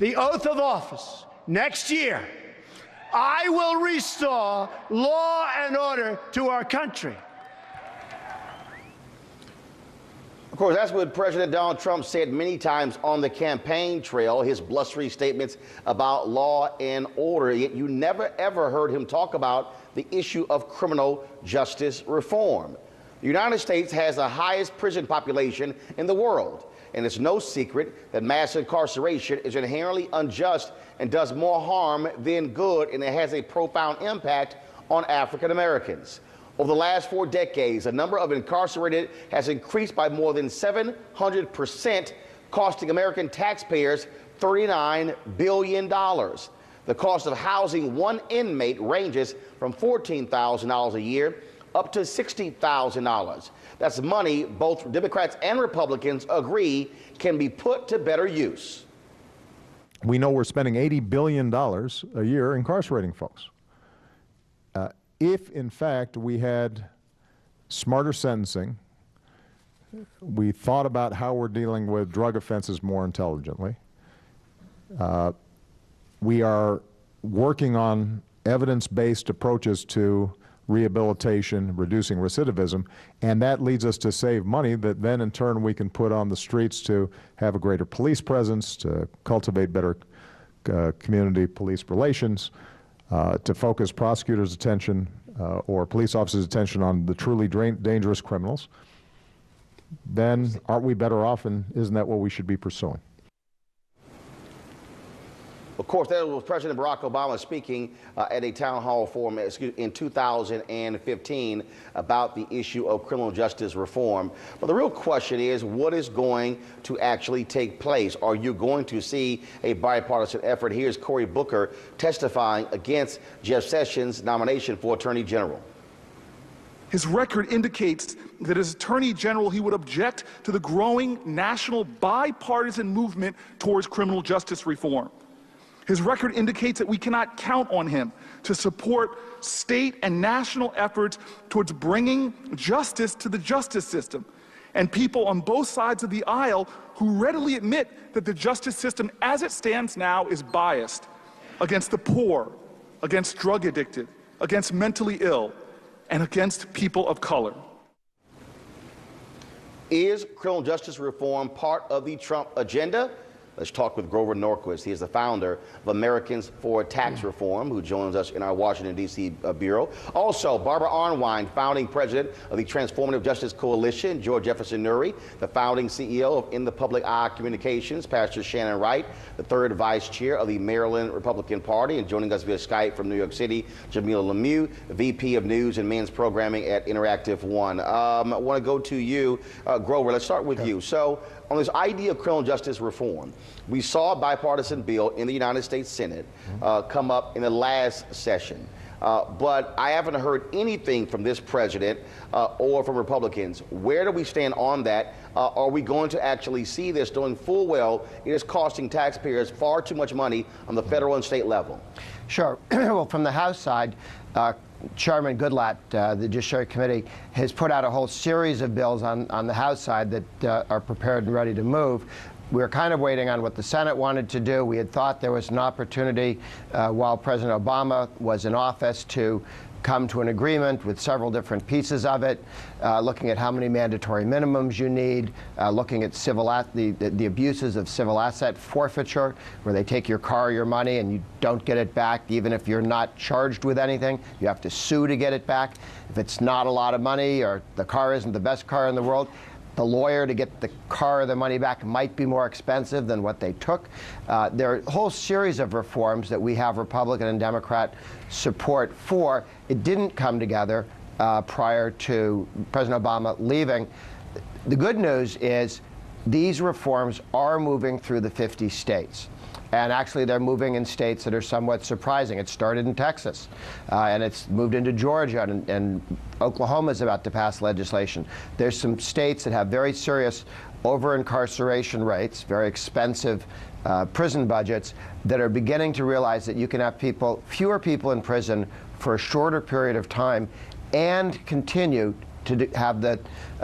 the oath of office next year, I will restore law and order to our country. Of course, that's what President Donald Trump said many times on the campaign trail, his blustery statements about law and order. Yet you never, ever heard him talk about the issue of criminal justice reform. The United States has the highest prison population in the world, and it's no secret that mass incarceration is inherently unjust and does more harm than good, and it has a profound impact on African Americans. Over the last 4 decades, the number of incarcerated has increased by more than 700%, costing American taxpayers $39 billion. The cost of housing one inmate ranges from $14,000 a year up to $60,000. That's money both Democrats and Republicans agree can be put to better use. We know we're spending $80 billion a year incarcerating folks. If, in fact, we had smarter sentencing, we thought about how we're dealing with drug offenses more intelligently, we are working on evidence-based approaches to rehabilitation, reducing recidivism, and that leads us to save money that then in turn we can put on the streets to have a greater police presence, to cultivate better community police relations, to focus prosecutors' attention or police officers' attention on the truly dangerous criminals. Then aren't we better off, and isn't that what we should be pursuing? Of course, that was President Barack Obama speaking at a town hall forum in 2015 about the issue of criminal justice reform. But the real question is, what is going to actually take place? Are you going to see a bipartisan effort? Here's Cory Booker testifying against Jeff Sessions' nomination for Attorney General. His record indicates that as Attorney General, he would object to the growing national bipartisan movement towards criminal justice reform. His record indicates that we cannot count on him to support state and national efforts towards bringing justice to the justice system, and people on both sides of the aisle who readily admit that the justice system as it stands now is biased against the poor, against drug addicted, against mentally ill, and against people of color. Is criminal justice reform part of the Trump agenda? Let's talk with Grover Norquist. He is the founder of Americans for Tax Reform, who joins us in our Washington, D.C. bureau. Also, Barbara Arnwine, founding president of the Transformative Justice Coalition, George Jefferson Nuri, the founding CEO of In the Public Eye Communications, Pastor Shannon Wright, the third vice chair of the Maryland Republican Party, and joining us via Skype from New York City, Jamila Lemieux, VP of News and Men's Programming at Interactive One. I want to go to you, Grover. Let's start with you. So, on this idea of criminal justice reform, we saw a bipartisan bill in the United States Senate come up in the last session. But I haven't heard anything from this president or from Republicans. Where do we stand on that? Are we going to actually see this, knowing full well it is costing taxpayers far too much money on the federal and state level? Sure. Well, from the House side, Chairman Goodlatte, the Judiciary Committee, has put out a whole series of bills on the House side that are prepared and ready to move. We're kind of waiting on what the Senate wanted to do. We had thought there was an opportunity while President Obama was in office to come to an agreement with several different pieces of it, looking at how many mandatory minimums you need, looking at the abuses of civil asset forfeiture, where they take your car, your money, and you don't get it back, even if you're not charged with anything. You have to sue to get it back. If it's not a lot of money or the car isn't the best car in the world, the lawyer to get the car or the money back might be more expensive than what they took. There are a whole series of reforms that we have Republican and Democrat support for. It didn't come together prior to President Obama leaving. The good news is these reforms are moving through the 50 states. And actually, they're moving in states that are somewhat surprising. It started in Texas, and it's moved into Georgia, and Oklahoma is about to pass legislation. There's some states that have very serious over-incarceration rates, very expensive prison budgets, that are beginning to realize that you can have fewer people in prison for a shorter period of time and continue to have the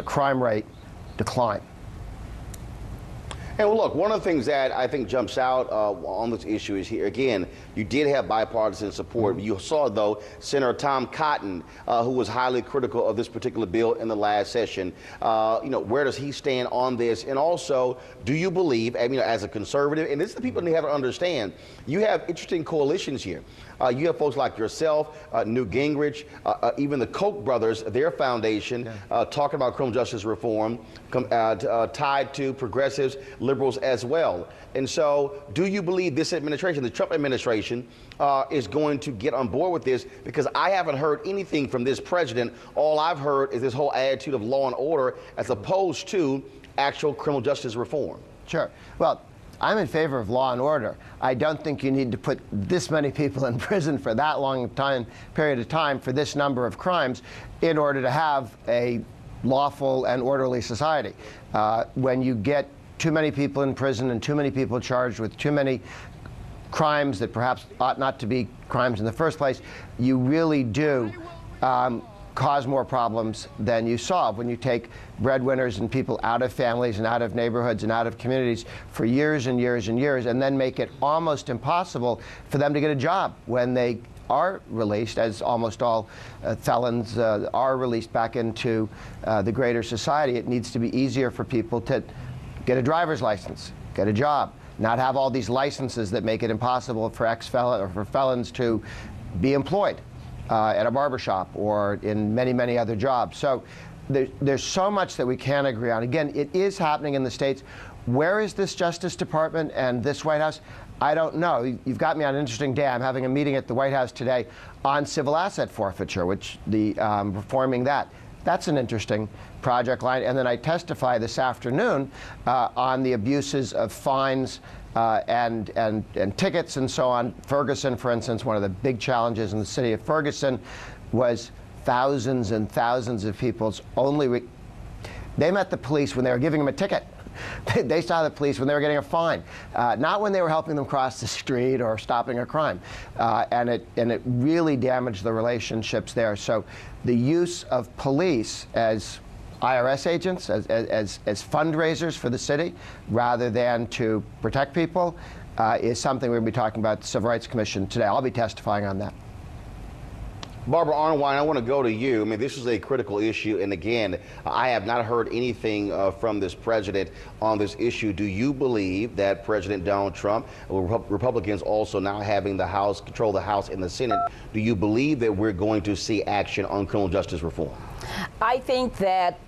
crime rate decline. And well, look, one of the things that I think jumps out on this issue is here, again, you did have bipartisan support. You saw, though, Senator Tom Cotton, who was highly critical of this particular bill in the last session. Where does he stand on this? And also, do you believe, as a conservative, and this is the people you have to understand, you have interesting coalitions here. You have folks like yourself, Newt Gingrich, even the Koch brothers, their foundation, talking about criminal justice reform, tied to progressives, liberals as well. And so, do you believe this administration, the Trump administration, is going to get on board with this? Because I haven't heard anything from this president. All I've heard is this whole attitude of law and order as opposed to actual criminal justice reform. Sure. Well, I'm in favor of law and order. I don't think you need to put this many people in prison for that long period of time for this number of crimes in order to have a lawful and orderly society. When you get too many people in prison and too many people charged with too many crimes that perhaps ought not to be crimes in the first place, you really do cause more problems than you solve when you take breadwinners and people out of families and out of neighborhoods and out of communities for years and years and years, and then make it almost impossible for them to get a job when they are released, as almost all felons are released back into the greater society. It needs to be easier for people to get a driver's license, get a job, not have all these licenses that make it impossible for felons to be employed at a barbershop or in many, many other jobs. So there's so much that we can agree on. Again, it is happening in the states. Where is this Justice Department and this White House? I don't know. You've got me on an interesting day. I'm having a meeting at the White House today on civil asset forfeiture, which reforming that. That's an interesting project line. And then I testify this afternoon on the abuses of fines and tickets and so on. Ferguson, for instance, one of the big challenges in the city of Ferguson was thousands and thousands of people's they met the police when they were giving them a ticket. They saw the police when they were getting a fine, not when they were helping them cross the street or stopping a crime. And it really damaged the relationships there. So the use of police as IRS agents, as fundraisers for the city, rather than to protect people, is something we're going to be talking about at the Civil Rights Commission today. I'll be testifying on that. Barbara Arnwine, I want to go to you. I mean, this is a critical issue, and again, I have not heard anything from this president on this issue. Do you believe that President Donald Trump, Republicans also now having the House, control the House and the Senate, do you believe that we're going to see action on criminal justice reform? I think that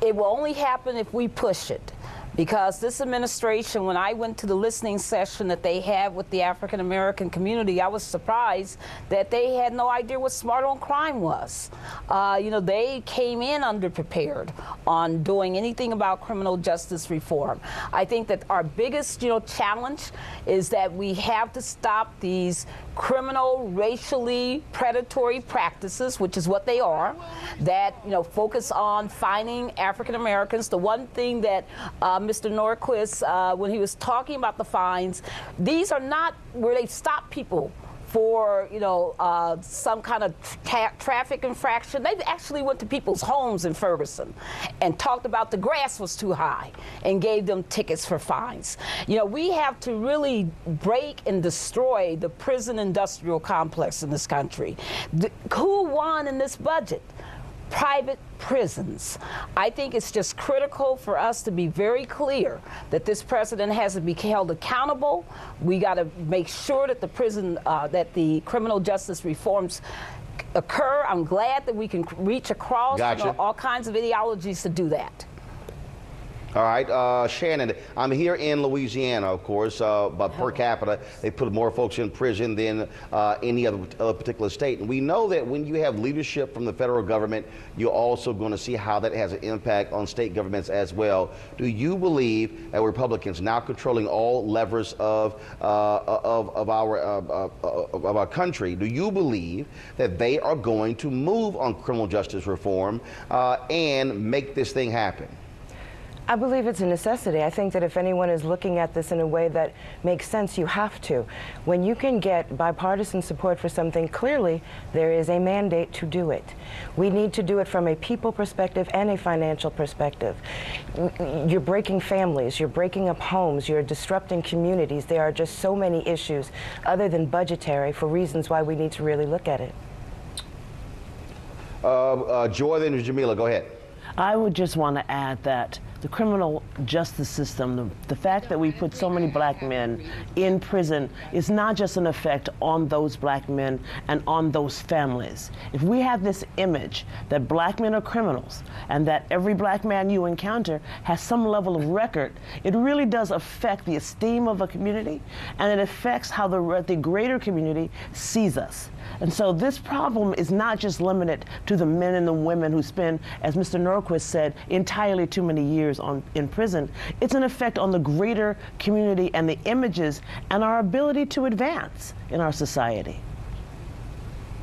it will only happen if we push it. Because this administration, when I went to the listening session that they had with the African American community, I was surprised that they had no idea what Smart on Crime was. They came in underprepared on doing anything about criminal justice reform. I think that our biggest, challenge is that we have to stop these criminal, racially predatory practices, which is what they are, that focus on fining African Americans. The one thing that Mr. Norquist, when he was talking about the fines, these are not where they stop people for some kind of traffic infraction. They actually went to people's homes in Ferguson and talked about the grass was too high and gave them tickets for fines. We have to really break and destroy the prison industrial complex in this country. Who won in this budget? Private prisons. I think it's just critical for us to be very clear that this president has to be held accountable. We got to make sure that that the criminal justice reforms occur. I'm glad that we can reach across all kinds of ideologies to do that. All right, Shannon, I'm here in Louisiana, of course, but per capita, they put more folks in prison than any other particular state. And we know that when you have leadership from the federal government, you're also going to see how that has an impact on state governments as well. Do you believe that Republicans now controlling all levers of our country, do you believe that they are going to move on criminal justice reform and make this thing happen? I believe it's a necessity. I think that if anyone is looking at this in a way that makes sense, you have to. When you can get bipartisan support for something, clearly there is a mandate to do it. We need to do it from a people perspective and a financial perspective. You're breaking families, you're breaking up homes, you're disrupting communities. There are just so many issues other than budgetary for reasons why we need to really look at it. Joy, then Jamila, go ahead. I would just want to add that the criminal justice system, the fact that we put so many black men in prison is not just an effect on those black men and on those families. If we have this image that black men are criminals and that every black man you encounter has some level of record, it really does affect the esteem of a community, and it affects how the greater community sees us. And so this problem is not just limited to the men and the women who spend, as Mr. Norquist said, entirely too many years in prison. It's an effect on the greater community and the images and our ability to advance in our society.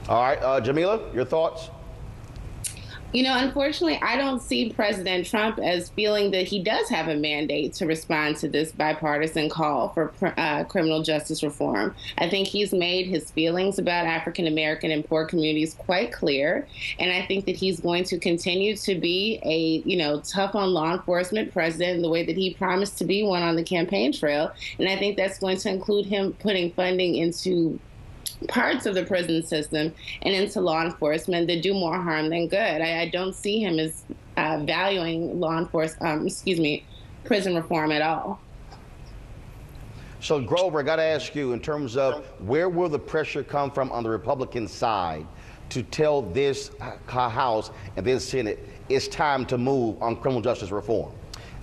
All right, Jamila, your thoughts? You know, unfortunately, I don't see President Trump as feeling that he does have a mandate to respond to this bipartisan call for criminal justice reform. I think he's made his feelings about African American and poor communities quite clear, and I think that he's going to continue to be a, tough on law enforcement president in the way that he promised to be one on the campaign trail. And I think that's going to include him putting funding into parts of the prison system and into law enforcement that do more harm than good. I don't see him as valuing prison reform at all. So Grover, I got to ask you, in terms of where will the pressure come from on the Republican side to tell this House and this Senate it's time to move on criminal justice reform?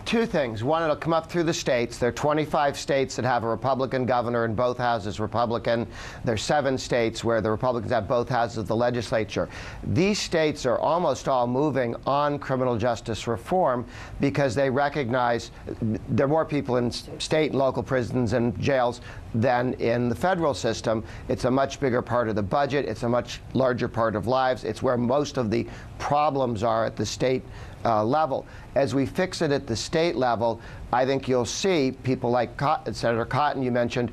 Two things. One, it'll come up through the states. There are 25 states that have a Republican governor and both houses Republican. There are 7 states where the Republicans have both houses of the legislature. These states are almost all moving on criminal justice reform because they recognize there are more people in state and local prisons and jails than in the federal system. It's a much bigger part of the budget. It's a much larger part of lives. It's where most of the problems are at the state level. As we fix it at the state level, I think you'll see people like Senator Cotton, you mentioned,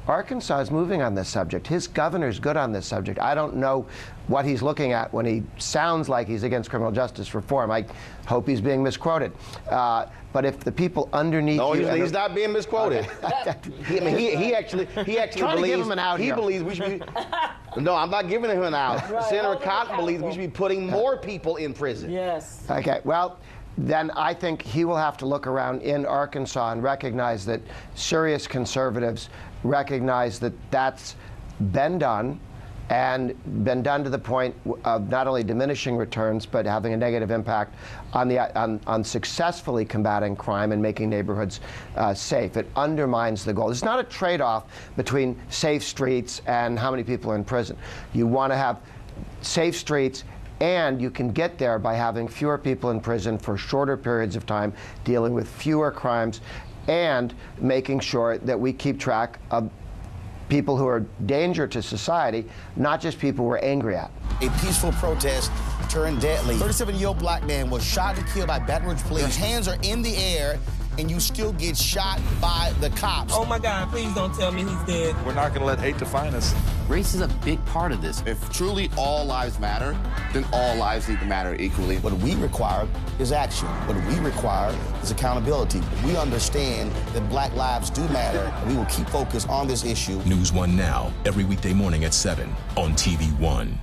Arkansas is moving on this subject. His governor's good on this subject. I don't know what he's looking at when he sounds like he's against criminal justice reform. I hope he's being misquoted. But if the people underneath he's not being misquoted. Okay. he actually believes, to give him an out here. Believes we should be. No, I'm not giving him an out. Right. Senator Cotton believes we should be putting more people in prison. Yes. Okay, well, then I think he will have to look around in Arkansas and recognize that serious conservatives recognize that that's been done, and been done to the point of not only diminishing returns, but having a negative impact on successfully combating crime and making neighborhoods safe. It undermines the goal. It's not a trade-off between safe streets and how many people are in prison. You want to have safe streets, and you can get there by having fewer people in prison for shorter periods of time, dealing with fewer crimes, and making sure that we keep track of people who are a danger to society, not just people we're angry at. A peaceful protest turned deadly. 37-year-old black man was shot and killed by Baton Rouge police. His hands are in the air, and you still get shot by the cops. Oh my God, please don't tell me he's dead. We're not gonna let hate define us. Race is a big part of this. If truly all lives matter, then all lives need to matter equally. What we require is action. What we require is accountability. We understand that black lives do matter, and we will keep focused on this issue. NewsOne Now, every weekday morning at 7 on TV1.